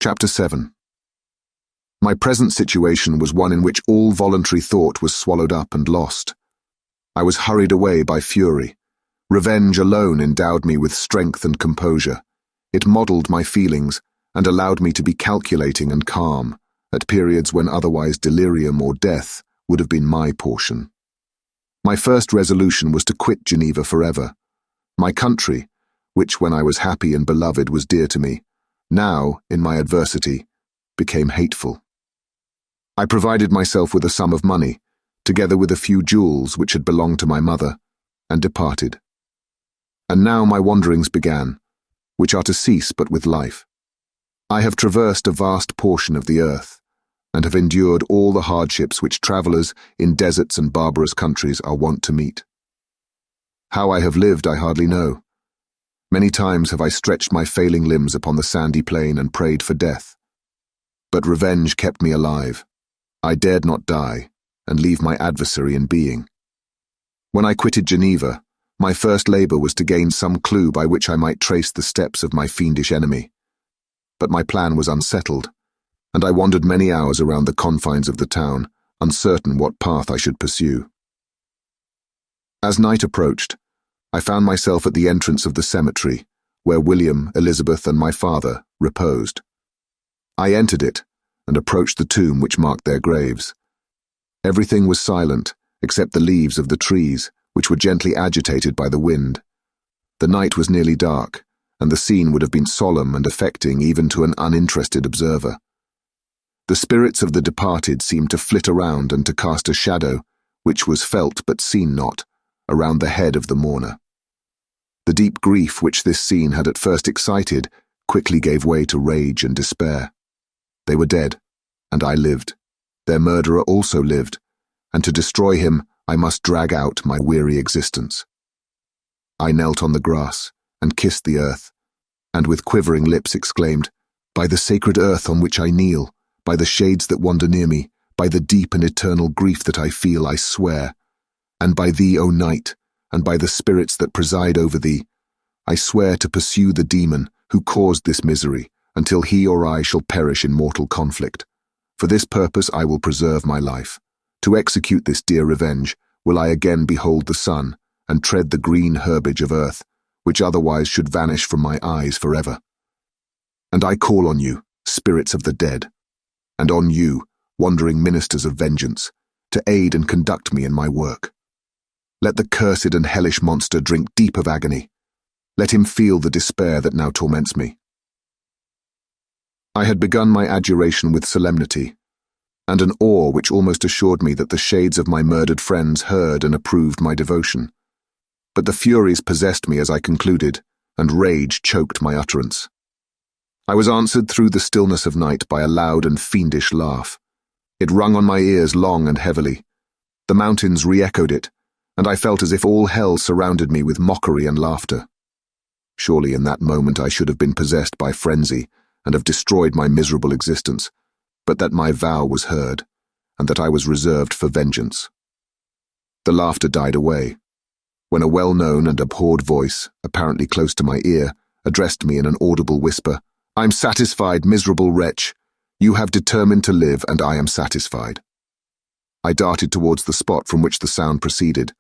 Chapter 7. My present situation was one in which all voluntary thought was swallowed up and lost. I was hurried away by fury. Revenge alone endowed me with strength and composure. It modelled my feelings and allowed me to be calculating and calm at periods when otherwise delirium or death would have been my portion. My first resolution was to quit Geneva forever. My country, which when I was happy and beloved was dear to me, now, in my adversity, became hateful. I provided myself with a sum of money, together with a few jewels which had belonged to my mother, and departed. And now my wanderings began, which are to cease but with life. I have traversed a vast portion of the earth, and have endured all the hardships which travellers in deserts and barbarous countries are wont to meet. How I have lived I hardly know. Many times have I stretched my failing limbs upon the sandy plain and prayed for death. But revenge kept me alive. I dared not die, and leave my adversary in being. When I quitted Geneva, my first labour was to gain some clue by which I might trace the steps of my fiendish enemy. But my plan was unsettled, and I wandered many hours around the confines of the town, uncertain what path I should pursue. As night approached, I found myself at the entrance of the cemetery, where William, Elizabeth, and my father reposed. I entered it, and approached the tomb which marked their graves. Everything was silent, except the leaves of the trees, which were gently agitated by the wind. The night was nearly dark, and the scene would have been solemn and affecting even to an uninterested observer. The spirits of the departed seemed to flit around and to cast a shadow, which was felt but seen not, around the head of the mourner. The deep grief which this scene had at first excited quickly gave way to rage and despair. They were dead, and I lived. Their murderer also lived, and to destroy him I must drag out my weary existence. I knelt on the grass and kissed the earth, and with quivering lips exclaimed, "By the sacred earth on which I kneel, by the shades that wander near me, by the deep and eternal grief that I feel, I swear, and by thee, O night, and by the spirits that preside over thee, I swear to pursue the demon who caused this misery, until he or I shall perish in mortal conflict. For this purpose I will preserve my life. To execute this dear revenge will I again behold the sun, and tread the green herbage of earth, which otherwise should vanish from my eyes forever. And I call on you, spirits of the dead, and on you, wandering ministers of vengeance, to aid and conduct me in my work. Let the cursed and hellish monster drink deep of agony. Let him feel the despair that now torments me." I had begun my adjuration with solemnity, and an awe which almost assured me that the shades of my murdered friends heard and approved my devotion. But the furies possessed me as I concluded, and rage choked my utterance. I was answered through the stillness of night by a loud and fiendish laugh. It rung on my ears long and heavily. The mountains re-echoed it, and I felt as if all hell surrounded me with mockery and laughter. Surely in that moment I should have been possessed by frenzy and have destroyed my miserable existence, but that my vow was heard, and that I was reserved for vengeance. The laughter died away, when a well-known and abhorred voice, apparently close to my ear, addressed me in an audible whisper, "I'm satisfied, miserable wretch. You have determined to live, and I am satisfied." I darted towards the spot from which the sound proceeded,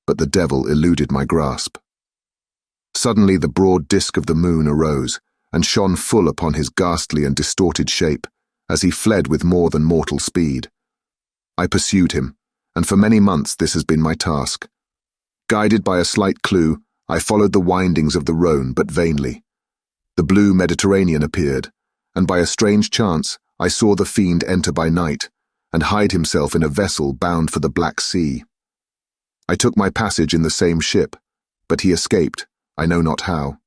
but the devil eluded my grasp. Suddenly the broad disk of the moon arose, and shone full upon his ghastly and distorted shape, as he fled with more than mortal speed. I pursued him, and for many months this has been my task. Guided by a slight clue, I followed the windings of the Rhone, but vainly. The blue Mediterranean appeared, and by a strange chance I saw the fiend enter by night, and hide himself in a vessel bound for the Black Sea. I took my passage in the same ship, but he escaped, I know not how.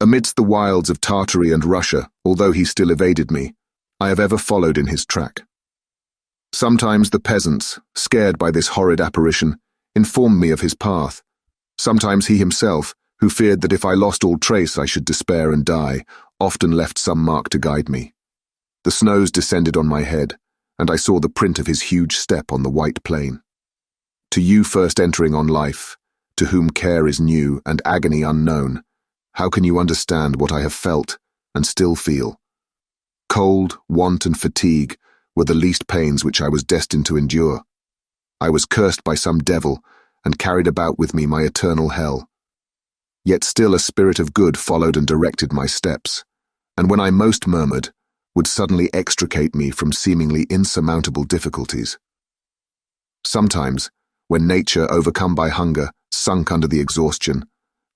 Amidst the wilds of Tartary and Russia, although he still evaded me, I have ever followed in his track. Sometimes the peasants, scared by this horrid apparition, informed me of his path. Sometimes he himself, who feared that if I lost all trace I should despair and die, often left some mark to guide me. The snows descended on my head, and I saw the print of his huge step on the white plain. To you first entering on life, to whom care is new and agony unknown, how can you understand what I have felt, and still feel. Cold, want, and fatigue were the least pains which I was destined to endure. I was cursed by some devil and carried about with me my eternal hell. Yet still a spirit of good followed and directed my steps, and when I most murmured, would suddenly extricate me from seemingly insurmountable difficulties. Sometimes, when nature, overcome by hunger, sunk under the exhaustion,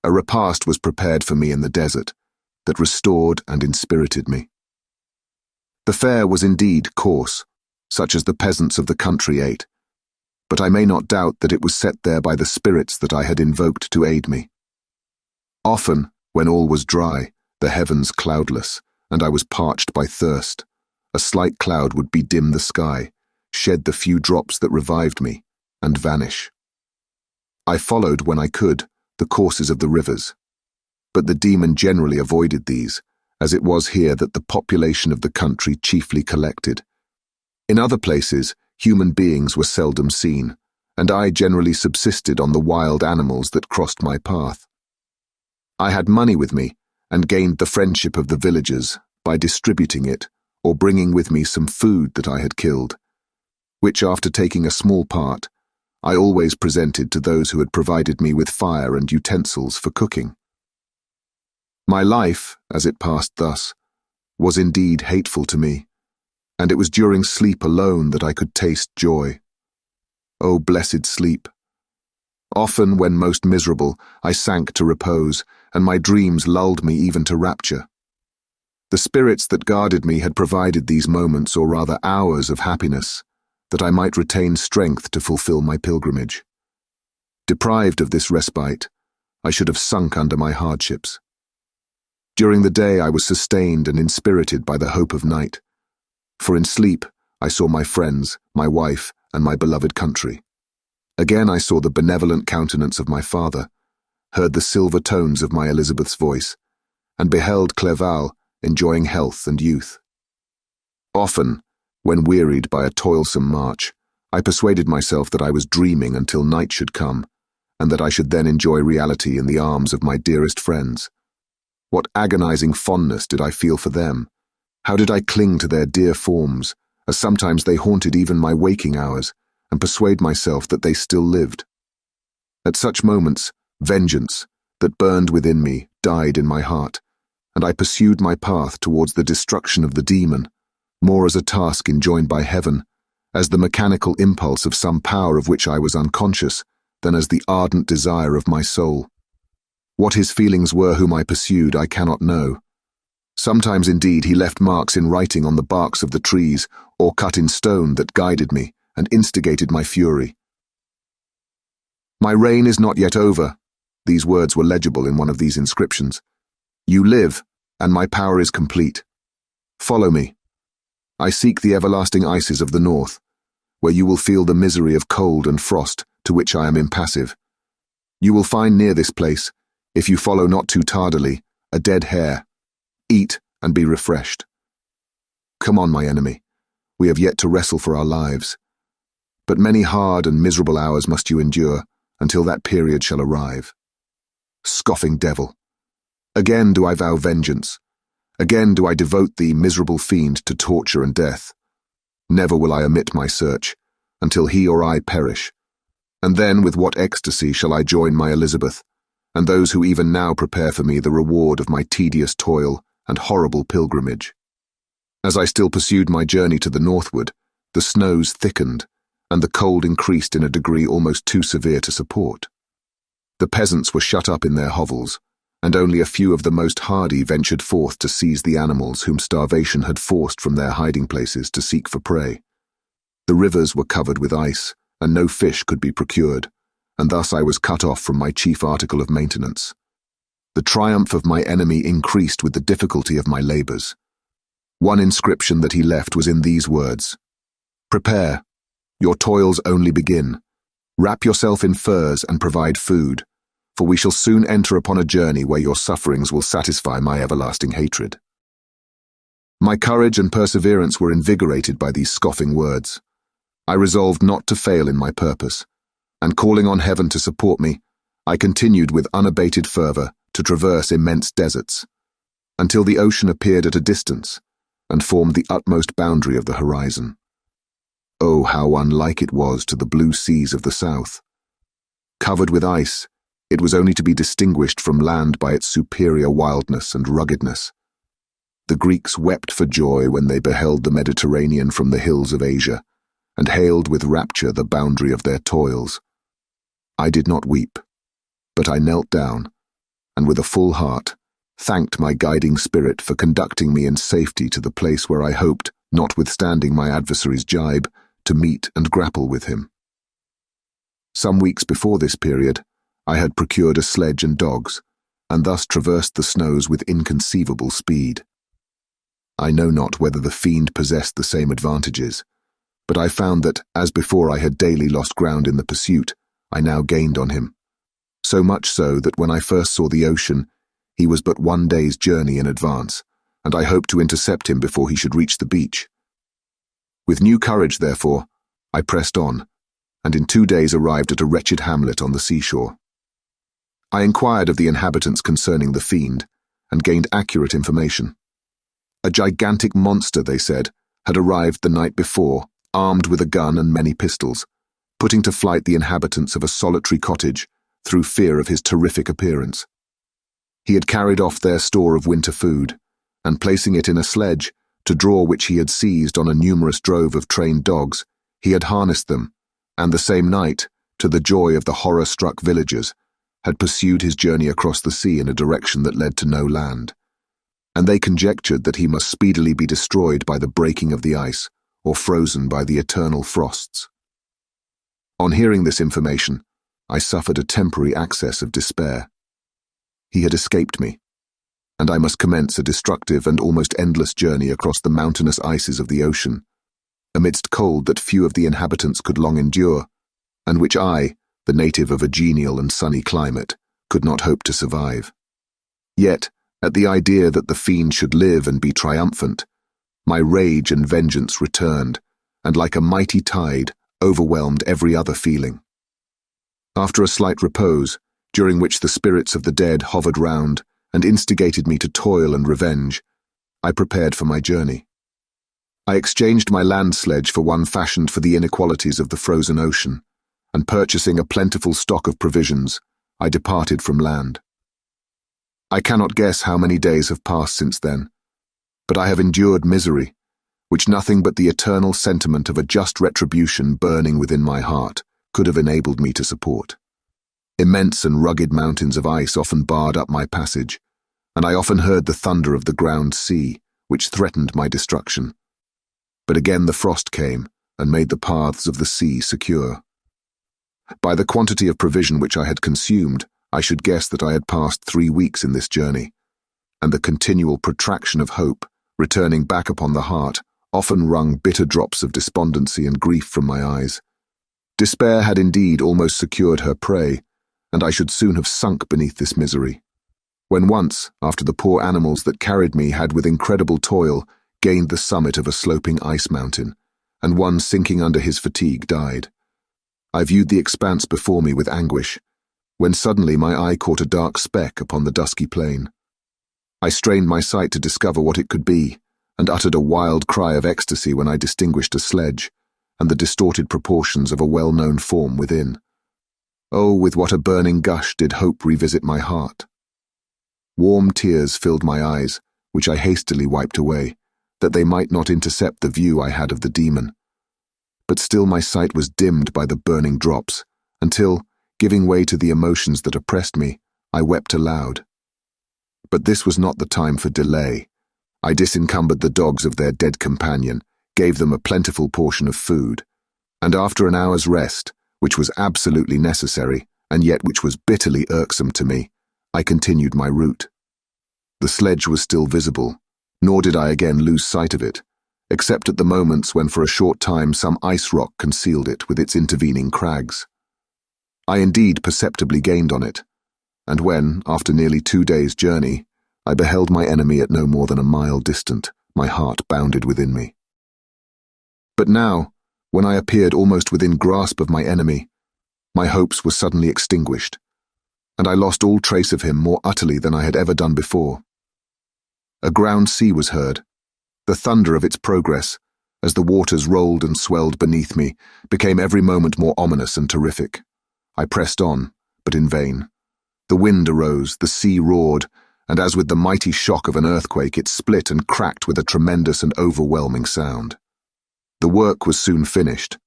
a repast was prepared for me in the desert that restored and inspirited me. The fare was indeed coarse, such as the peasants of the country ate, but I may not doubt that it was set there by the spirits that I had invoked to aid me. Often, when all was dry, the heavens cloudless, and I was parched by thirst, a slight cloud would bedim the sky, shed the few drops that revived me, and vanish. I followed, when I could, the courses of the rivers, but the demon generally avoided these, as it was here that the population of the country chiefly collected. In other places, human beings were seldom seen, and I generally subsisted on the wild animals that crossed my path. I had money with me, and gained the friendship of the villagers by distributing it or bringing with me some food that I had killed, which, after taking a small part, I always presented to those who had provided me with fire and utensils for cooking. My life, as it passed thus, was indeed hateful to me, and it was during sleep alone that I could taste joy. O blessed sleep! Often, when most miserable, I sank to repose, and my dreams lulled me even to rapture. The spirits that guarded me had provided these moments, or rather hours, of happiness, that I might retain strength to fulfill my pilgrimage. Deprived of this respite, I should have sunk under my hardships. During the day I was sustained and inspirited by the hope of night, for in sleep I saw my friends, my wife, and my beloved country. Again I saw the benevolent countenance of my father, heard the silver tones of my Elizabeth's voice, and beheld Clerval enjoying health and youth. Often, when wearied by a toilsome march, I persuaded myself that I was dreaming until night should come, and that I should then enjoy reality in the arms of my dearest friends. What agonizing fondness did I feel for them? How did I cling to their dear forms, as sometimes they haunted even my waking hours, and persuade myself that they still lived? At such moments, vengeance, that burned within me, died in my heart, and I pursued my path towards the destruction of the demon, more as a task enjoined by heaven, as the mechanical impulse of some power of which I was unconscious, than as the ardent desire of my soul. What his feelings were whom I pursued, I cannot know. Sometimes, indeed, he left marks in writing on the barks of the trees, or cut in stone, that guided me and instigated my fury. My reign is not yet over. These words were legible in one of these inscriptions. You live, and my power is complete. Follow me. I seek the everlasting ices of the north, where you will feel the misery of cold and frost, to which I am impassive. You will find near this place, if you follow not too tardily, a dead hare. Eat and be refreshed. Come on, my enemy. We have yet to wrestle for our lives. But many hard and miserable hours must you endure, until that period shall arrive. Scoffing devil! Again do I vow vengeance. Again do I devote thee, miserable fiend, to torture and death. Never will I omit my search, until he or I perish. And then with what ecstasy shall I join my Elizabeth, and those who even now prepare for me the reward of my tedious toil and horrible pilgrimage. As I still pursued my journey to the northward, the snows thickened, and the cold increased in a degree almost too severe to support. The peasants were shut up in their hovels, and only a few of the most hardy ventured forth to seize the animals whom starvation had forced from their hiding places to seek for prey. The rivers were covered with ice, and no fish could be procured, and thus I was cut off from my chief article of maintenance. The triumph of my enemy increased with the difficulty of my labors. One inscription that he left was in these words: Prepare, your toils only begin. Wrap yourself in furs and provide food, for we shall soon enter upon a journey where your sufferings will satisfy my everlasting hatred. My courage and perseverance were invigorated by these scoffing words. I resolved not to fail in my purpose, and calling on heaven to support me, I continued with unabated fervor to traverse immense deserts. until the ocean appeared at a distance and formed the utmost boundary of the horizon. Oh, how unlike it was to the blue seas of the south. Covered with ice, it was only to be distinguished from land by its superior wildness and ruggedness. The Greeks wept for joy when they beheld the Mediterranean from the hills of Asia, and hailed with rapture the boundary of their toils. I did not weep, but I knelt down, and with a full heart, thanked my guiding spirit for conducting me in safety to the place where I hoped, notwithstanding my adversary's jibe, to meet and grapple with him. Some weeks before this period, I had procured a sledge and dogs, and thus traversed the snows with inconceivable speed. I know not whether the fiend possessed the same advantages, but I found that, as before I had daily lost ground in the pursuit, I now gained on him. So much so that when I first saw the ocean, he was but 1 day's journey in advance, and I hoped to intercept him before he should reach the beach. With new courage, therefore, I pressed on, and in 2 days arrived at a wretched hamlet on the seashore. I inquired of the inhabitants concerning the fiend, and gained accurate information. A gigantic monster, they said, had arrived the night before, armed with a gun and many pistols, putting to flight the inhabitants of a solitary cottage through fear of his terrific appearance. He had carried off their store of winter food, and placing it in a sledge, to draw which he had seized on a numerous drove of trained dogs, he had harnessed them, and the same night, to the joy of the horror-struck villagers, had pursued his journey across the sea in a direction that led to no land, and they conjectured that he must speedily be destroyed by the breaking of the ice or frozen by the eternal frosts. On hearing this information, I suffered a temporary access of despair. He had escaped me, and I must commence a destructive and almost endless journey across the mountainous ices of the ocean, amidst cold that few of the inhabitants could long endure, and which I, the native of a genial and sunny climate, could not hope to survive. Yet, at the idea that the fiend should live and be triumphant, my rage and vengeance returned, and like a mighty tide, overwhelmed every other feeling. After a slight repose, during which the spirits of the dead hovered round and instigated me to toil and revenge, I prepared for my journey. I exchanged my land sledge for one fashioned for the inequalities of the frozen ocean, and purchasing a plentiful stock of provisions, I departed from land. I cannot guess how many days have passed since then, but I have endured misery, which nothing but the eternal sentiment of a just retribution burning within my heart could have enabled me to support. Immense and rugged mountains of ice often barred up my passage, and I often heard the thunder of the ground sea, which threatened my destruction. But again the frost came, and made the paths of the sea secure. By the quantity of provision which I had consumed, I should guess that I had passed 3 weeks in this journey, and the continual protraction of hope, returning back upon the heart, often wrung bitter drops of despondency and grief from my eyes. Despair had indeed almost secured her prey, and I should soon have sunk beneath this misery, when once, after the poor animals that carried me had with incredible toil gained the summit of a sloping ice mountain, and one sinking under his fatigue died. I viewed the expanse before me with anguish, when suddenly my eye caught a dark speck upon the dusky plain. I strained my sight to discover what it could be, and uttered a wild cry of ecstasy when I distinguished a sledge, and the distorted proportions of a well-known form within. Oh, with what a burning gush did hope revisit my heart! Warm tears filled my eyes, which I hastily wiped away, that they might not intercept the view I had of the demon. But still my sight was dimmed by the burning drops, until, giving way to the emotions that oppressed me, I wept aloud. But this was not the time for delay. I disencumbered the dogs of their dead companion, gave them a plentiful portion of food, and after an hour's rest, which was absolutely necessary, and yet which was bitterly irksome to me, I continued my route. The sledge was still visible, nor did I again lose sight of it, except at the moments when for a short time some ice rock concealed it with its intervening crags. I indeed perceptibly gained on it, and when, after nearly 2 days' journey, I beheld my enemy at no more than a mile distant, my heart bounded within me. But now, when I appeared almost within grasp of my enemy, my hopes were suddenly extinguished, and I lost all trace of him more utterly than I had ever done before. A ground sea was heard. The thunder of its progress, as the waters rolled and swelled beneath me, became every moment more ominous and terrific. I pressed on, but in vain. The wind arose, the sea roared, and as with the mighty shock of an earthquake, it split and cracked with a tremendous and overwhelming sound. The work was soon finished.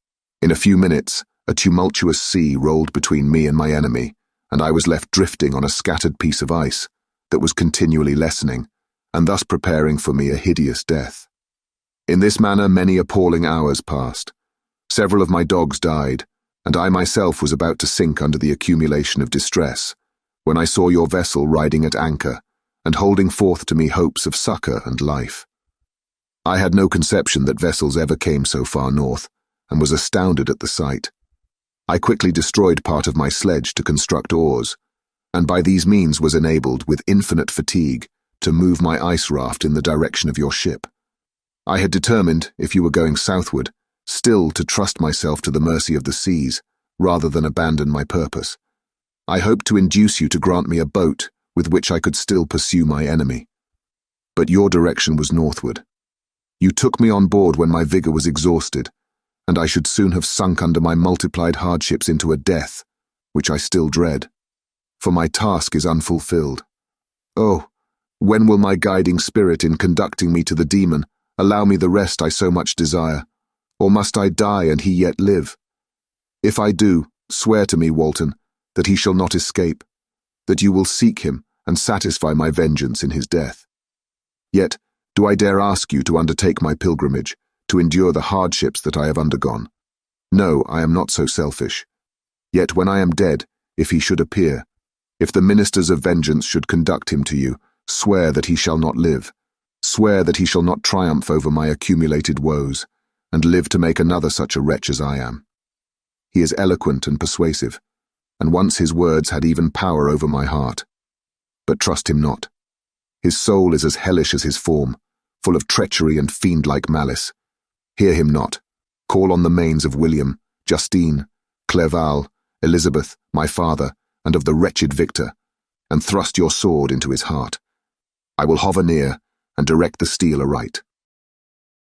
In a few minutes, a tumultuous sea rolled between me and my enemy, and I was left drifting on a scattered piece of ice that was continually lessening, and thus preparing for me a hideous death. In this manner many appalling hours passed. Several of my dogs died, and I myself was about to sink under the accumulation of distress, when I saw your vessel riding at anchor, and holding forth to me hopes of succor and life. I had no conception that vessels ever came so far north, and was astounded at the sight. I quickly destroyed part of my sledge to construct oars, and by these means was enabled, with infinite fatigue, to move my ice raft in the direction of your ship. I had determined, if you were going southward, still to trust myself to the mercy of the seas, rather than abandon my purpose. I hoped to induce you to grant me a boat with which I could still pursue my enemy. But your direction was northward. You took me on board when my vigor was exhausted, and I should soon have sunk under my multiplied hardships into a death, which I still dread, for my task is unfulfilled. Oh, when will my guiding spirit in conducting me to the demon allow me the rest I so much desire, or must I die and he yet live? If I do, swear to me, Walton, that he shall not escape, that you will seek him and satisfy my vengeance in his death. Yet, do I dare ask you to undertake my pilgrimage, to endure the hardships that I have undergone? No, I am not so selfish. Yet when I am dead, if he should appear, if the ministers of vengeance should conduct him to you, swear that he shall not live. Swear that he shall not triumph over my accumulated woes, and live to make another such a wretch as I am. He is eloquent and persuasive, and once his words had even power over my heart. But trust him not. His soul is as hellish as his form, full of treachery and fiend-like malice. Hear him not. Call on the manes of William, Justine, Clerval, Elizabeth, my father, and of the wretched Victor, and thrust your sword into his heart. I will hover near, and direct the steel aright.